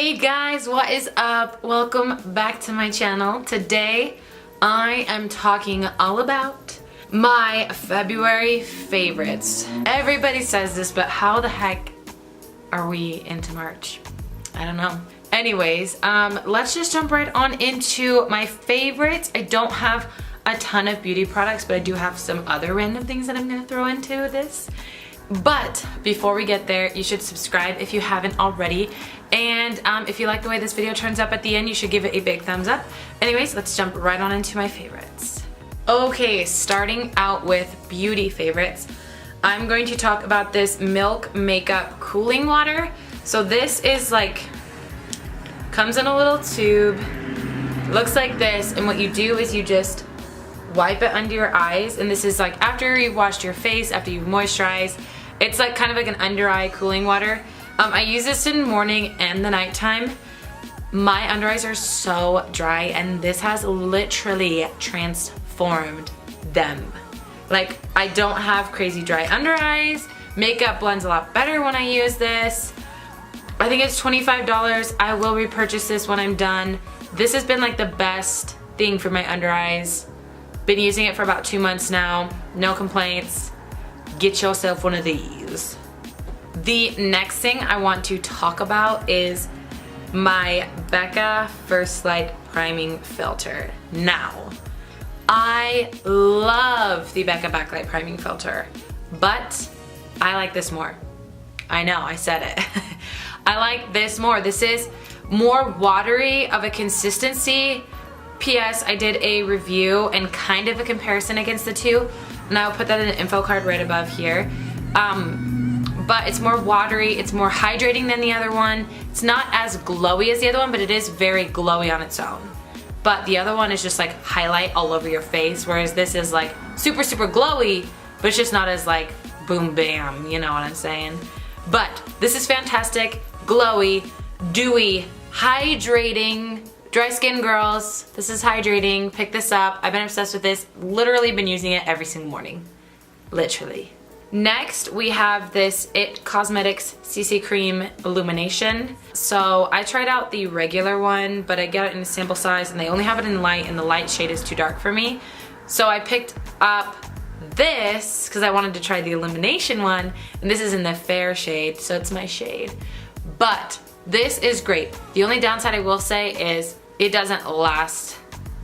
Hey guys, what is up? Welcome back to my channel. Today I am talking all about my February favorites. Everybody says this, but how the heck are we into March? I don't know. Anyways, let's just jump right on into my favorites. I don't have a ton of beauty products, but I do have some other random things that I'm gonna throw into this. But before we get there, you should subscribe if you haven't already. And if you like the way this video turns up at the end, you should give it a big thumbs up. Anyways, let's jump right on into my favorites. Okay, starting out with beauty favorites, I'm going to talk about this Milk Makeup Cooling Water. So this is like, comes in a little tube, looks like this, and what you do is you just wipe it under your eyes, and this is like after you've washed your face, after you've moisturized. It's like kind of like an under eye cooling water. I use this in the morning and the nighttime. My under eyes are so dry, and this has literally transformed them. Like, I don't have crazy dry under eyes. Makeup blends a lot better when I use this. I think it's $25. I will repurchase this when I'm done. This has been like the best thing for my under eyes. Been using it for about 2 months now. No complaints. Get yourself one of these. The next thing I want to talk about is my Becca First Light Priming Filter. Now, I love the Becca Backlight Priming Filter, but I like this more. I know, I said it. I like this more. This is more watery of a consistency. P.S. I did a review and kind of a comparison against the two, and I'll put that in the info card right above here. But it's more watery, it's more hydrating than the other one. It's not as glowy as the other one, but it is very glowy on its own. But the other one is just like highlight all over your face, whereas this is like super, super glowy, but it's just not as like boom bam, you know what I'm saying? But this is fantastic, glowy, dewy, hydrating. Dry skin girls, this is hydrating. Pick this up. I've been obsessed with this. Literally been using it every single morning. Literally. Next, we have this IT Cosmetics CC Cream Illumination. So I tried out the regular one, but I got it in a sample size, and they only have it in light, and the light shade is too dark for me. So I picked up this because I wanted to try the Illumination one, and this is in the fair shade, so it's my shade. But this is great. The only downside I will say is it doesn't last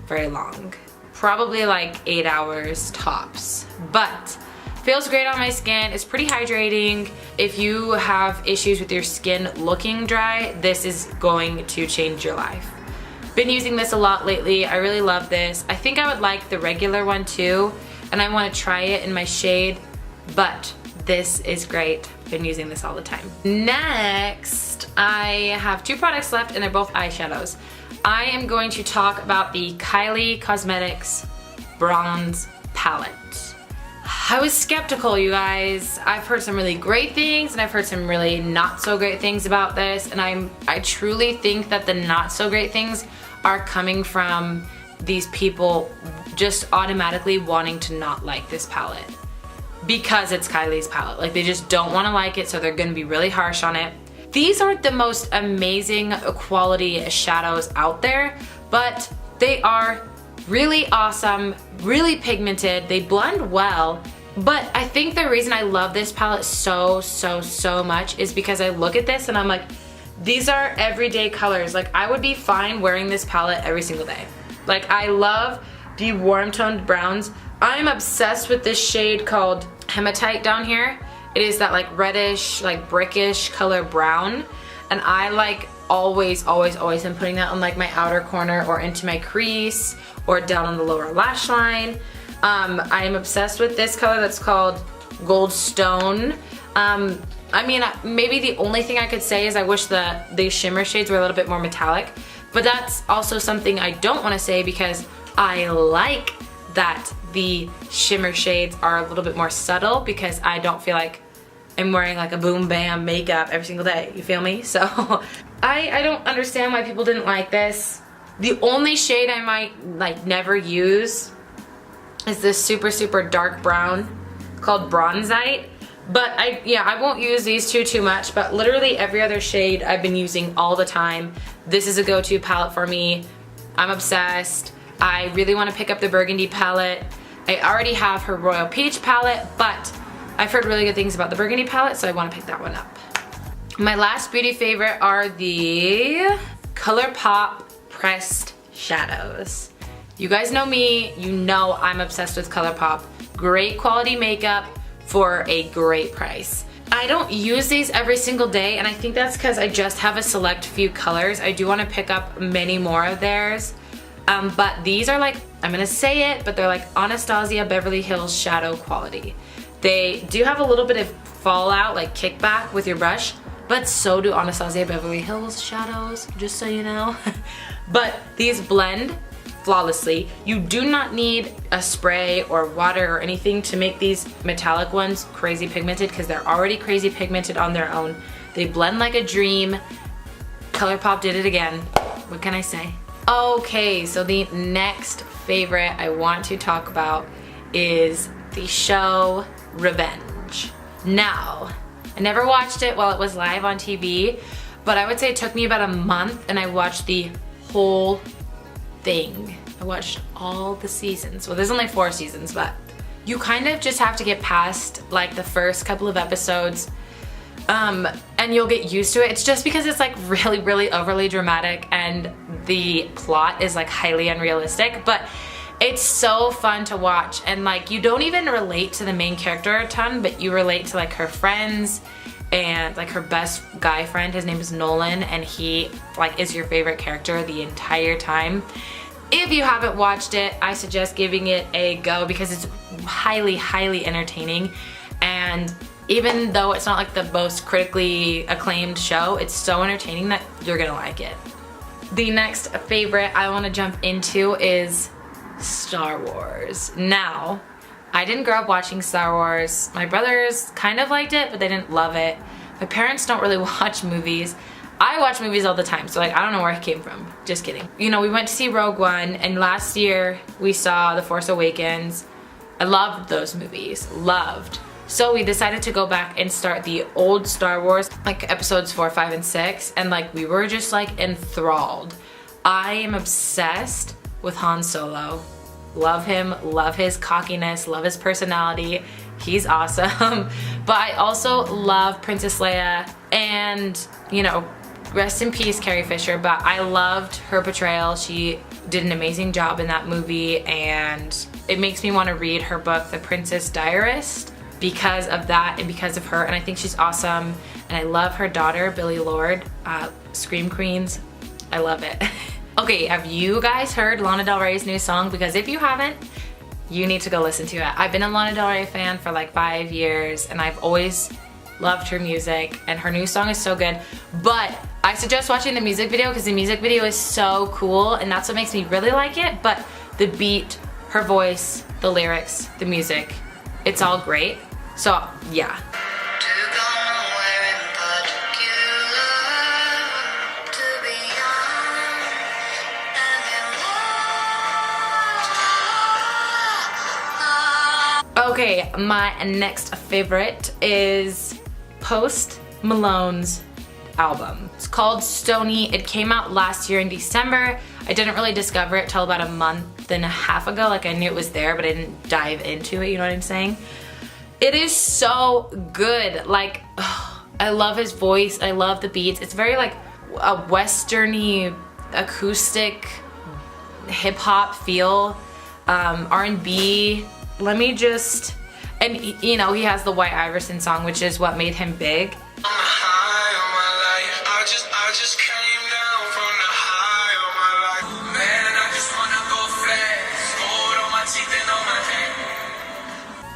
very long. Probably like 8 hours tops. But feels great on my skin. It's pretty hydrating. If you have issues with your skin looking dry, this is going to change your life. Been using this a lot lately. I really love this. I think I would like the regular one too, and I want to try it in my shade, but this is great. Been using this all the time. Next, I have 2 products left, and they're both eyeshadows. I am going to talk about the Kylie Cosmetics Bronze Palette. I was skeptical, you guys. I've heard some really great things, and I've heard some really not so great things about this, and I truly think that the not so great things are coming from these people just automatically wanting to not like this palette. Because it's Kylie's palette. Like, they just don't want to like it, so they're going to be really harsh on it. These aren't the most amazing quality shadows out there, but they are really awesome, really pigmented, they blend well. But I think the reason I love this palette so much is because I look at this and I'm like, these are everyday colors. Like, I would be fine wearing this palette every single day. Like, I love the warm toned browns. I'm obsessed with this shade called Hematite down here. It is that like reddish, like brickish color brown, and I like always am putting that on like my outer corner or into my crease or down on the lower lash line. I am obsessed with this color that's called Gold Stone. I mean, maybe the only thing I could say is I wish the shimmer shades were a little bit more metallic, but that's also something I don't want to say because I like that the shimmer shades are a little bit more subtle, because I don't feel like I'm wearing like a boom bam makeup every single day, you feel me? So I don't understand why people didn't like this. The only shade I might like never use is this super dark brown called Bronzite, But I won't use these two too much, but literally every other shade I've been using all the time. This is a go-to palette for me. I'm obsessed. I really want to pick up the Burgundy palette. I already have her Royal Peach palette, but I've heard really good things about the Burgundy palette, so I want to pick that one up. My last beauty favorite are the ColourPop pressed shadows. You guys know me, you know I'm obsessed with ColourPop. Great quality makeup for a great price. I don't use these every single day, and I think that's because I just have a select few colors. I do want to pick up many more of theirs, but these are like, I'm gonna say it, but they're like Anastasia Beverly Hills shadow quality. They do have a little bit of fallout, like kickback with your brush, but so do Anastasia Beverly Hills shadows, just so you know. But these blend flawlessly. You do not need a spray or water or anything to make these metallic ones crazy pigmented, because they're already crazy pigmented on their own. They blend like a dream. ColourPop did it again. What can I say? Okay, so the next favorite I want to talk about is the show Revenge. Now, I never watched it while it was live on TV, but I would say it took me about a month and I watched the whole thing. I watched all the seasons. Well, there's only 4 seasons, but you kind of just have to get past like the first couple of episodes, and you'll get used to it. It's just because it's like really, really overly dramatic and the plot is like highly unrealistic, but it's so fun to watch. And like, you don't even relate to the main character a ton, but you relate to like her friends and like her best guy friend. His name is Nolan, and he like is your favorite character the entire time. If you haven't watched it, I suggest giving it a go because it's highly, highly entertaining. And even though it's not like the most critically acclaimed show, it's so entertaining that you're gonna like it. The next favorite I want to jump into is Star Wars. Now, I didn't grow up watching Star Wars. My brothers kind of liked it, but they didn't love it. My parents don't really watch movies. I watch movies all the time, so like I don't know where it came from. Just kidding. You know, we went to see Rogue One, and last year we saw The Force Awakens. I loved those movies, loved. So we decided to go back and start the old Star Wars, like episodes 4, 5, and 6, and like we were just like enthralled. I am obsessed with Han Solo. Love him, love his cockiness, love his personality. He's awesome. But I also love Princess Leia, and you know, rest in peace Carrie Fisher, but I loved her portrayal. She did an amazing job in that movie, and it makes me want to read her book, The Princess Diarist, because of that and because of her, and I think she's awesome. And I love her daughter, Billie Lourd, Scream Queens. I love it. Okay, have you guys heard Lana Del Rey's new song? Because if you haven't, you need to go listen to it. I've been a Lana Del Rey fan for like 5 years, and I've always loved her music, and her new song is so good. But I suggest watching the music video because the music video is so cool, and that's what makes me really like it. But the beat, her voice, the lyrics, the music, it's all great. So yeah. Okay, my next favorite is Post Malone's album. It's called STONEY. It came out last year in December. I didn't really discover it till about a month and a half ago. Like, I knew it was there, but I didn't dive into it, you know what I'm saying? It is so good. Like, I love his voice. I love the beats. It's very like a westerny, acoustic, hip-hop feel, R&B. Let me just, and you know, he has the White Iverson song, which is what made him big.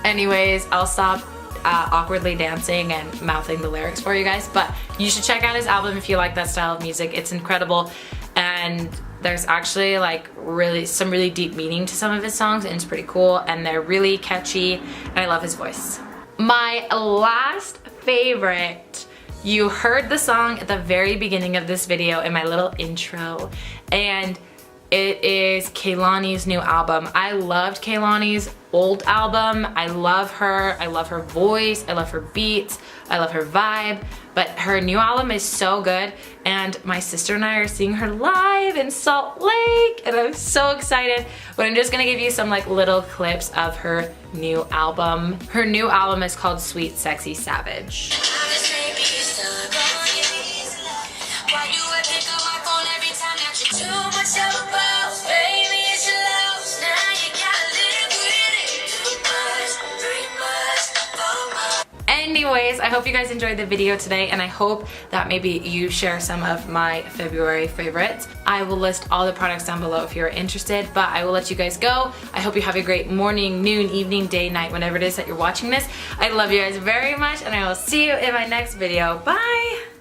Anyways, I'll stop awkwardly dancing and mouthing the lyrics for you guys, but you should check out his album if you like that style of music. It's incredible, and there's actually like some really deep meaning to some of his songs, and it's pretty cool, and they're really catchy, and I love his voice. My last favorite, you heard the song at the very beginning of this video in my little intro, and It is Kehlani's new album. I loved Kehlani's old album. I love her voice, I love her beats, I love her vibe, but her new album is so good, and my sister and I are seeing her live in Salt Lake, and I'm so excited. But I'm just gonna give you some like little clips of her new album. Her new album is called SweetSexySavage. Anyways, I hope you guys enjoyed the video today, and I hope that maybe you share some of my February favorites. I will list all the products down below if you're interested, but I will let you guys go. I hope you have a great morning, noon, evening, day, night, whenever it is that you're watching this. I love you guys very much, and I will see you in my next video. Bye!